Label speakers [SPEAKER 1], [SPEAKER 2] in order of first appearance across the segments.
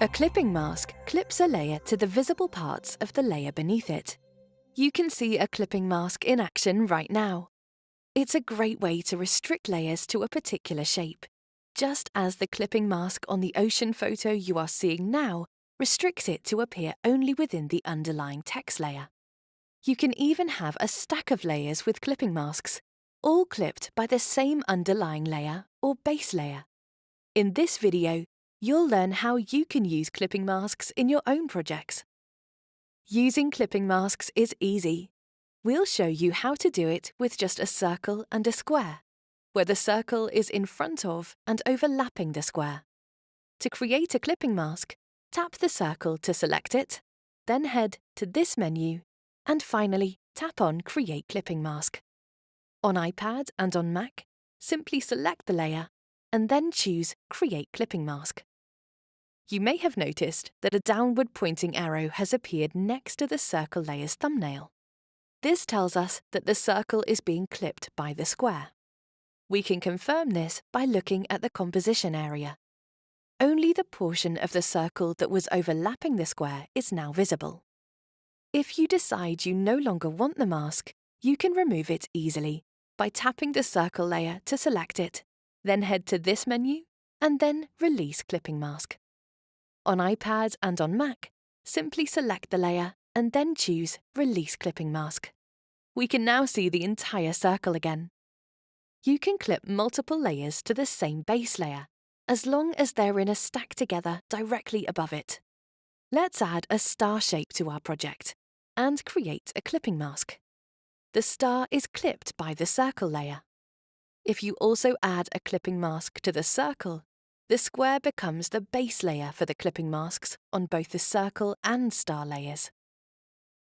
[SPEAKER 1] A clipping mask clips a layer to the visible parts of the layer beneath it. You can see a clipping mask in action right now. It's a great way to restrict layers to a particular shape, just as the clipping mask on the ocean photo you are seeing now restricts it to appear only within the underlying text layer. You can even have a stack of layers with clipping masks, all clipped by the same underlying layer or base layer. In this video, you'll learn how you can use clipping masks in your own projects. Using clipping masks is easy. We'll show you how to do it with just a circle and a square, where the circle is in front of and overlapping the square. To create a clipping mask, tap the circle to select it, then head to this menu, and finally tap on Create Clipping Mask. On iPad and on Mac, simply select the layer and then choose Create Clipping Mask. You may have noticed that a downward pointing arrow has appeared next to the circle layer's thumbnail. This tells us that the circle is being clipped by the square. We can confirm this by looking at the composition area. Only the portion of the circle that was overlapping the square is now visible. If you decide you no longer want the mask, you can remove it easily by tapping the circle layer to select it, then head to this menu, and then Release Clipping Mask. On iPad and on Mac, simply select the layer and then choose Release Clipping Mask. We can now see the entire circle again. You can clip multiple layers to the same base layer, as long as they're in a stack together directly above it. Let's add a star shape to our project and create a clipping mask. The star is clipped by the circle layer. If you also add a clipping mask to the circle, the square becomes the base layer for the clipping masks on both the circle and star layers.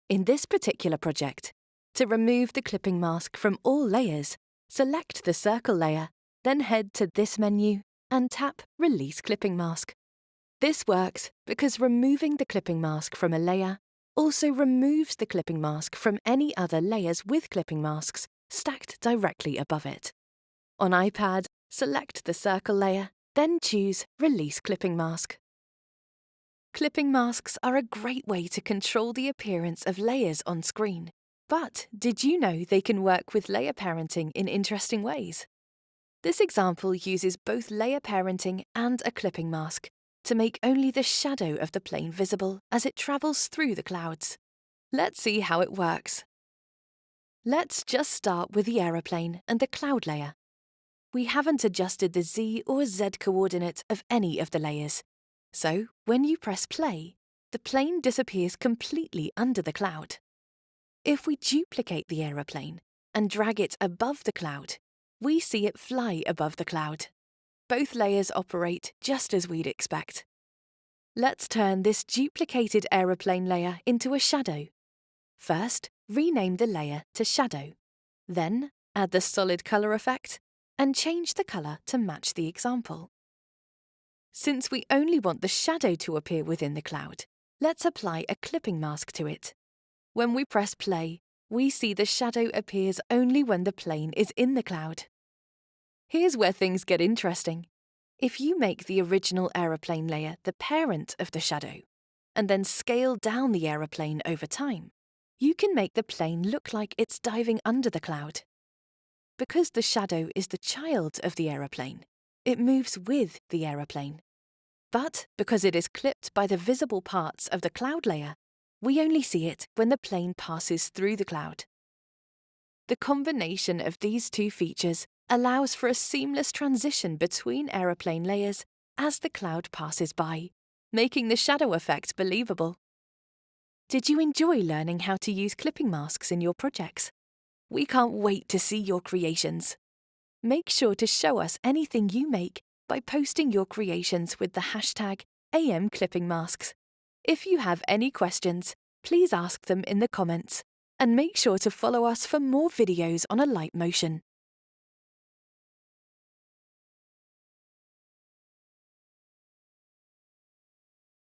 [SPEAKER 1] In this particular project, to remove the clipping mask from all layers, select the circle layer, then head to this menu and tap Release Clipping Mask. This works because removing the clipping mask from a layer also removes the clipping mask from any other layers with clipping masks stacked directly above it. On iPad, select the circle layer, then choose Release Clipping Mask. Clipping masks are a great way to control the appearance of layers on screen. But did you know they can work with layer parenting in interesting ways? This example uses both layer parenting and a clipping mask to make only the shadow of the plane visible as it travels through the clouds. Let's see how it works. Let's just start with the aeroplane and the cloud layer. We haven't adjusted the Z or Z coordinate of any of the layers, so when you press play, the plane disappears completely under the cloud. If we duplicate the aeroplane and drag it above the cloud, we see it fly above the cloud. Both layers operate just as we'd expect. Let's turn this duplicated aeroplane layer into a shadow. First, rename the layer to Shadow. Then, add the solid color effect and change the color to match the example. Since we only want the shadow to appear within the cloud, let's apply a clipping mask to it. When we press play, we see the shadow appears only when the plane is in the cloud. Here's where things get interesting. If you make the original aeroplane layer the parent of the shadow, and then scale down the aeroplane over time, you can make the plane look like it's diving under the cloud. Because the shadow is the child of the aeroplane, it moves with the aeroplane. But because it is clipped by the visible parts of the cloud layer, we only see it when the plane passes through the cloud. The combination of these two features allows for a seamless transition between aeroplane layers as the cloud passes by, making the shadow effect believable. Did you enjoy learning how to use clipping masks in your projects? We can't wait to see your creations. Make sure to show us anything you make by posting your creations with the hashtag #AMClippingMasks. If you have any questions, please ask them in the comments, and make sure to follow us for more videos on Alight Motion.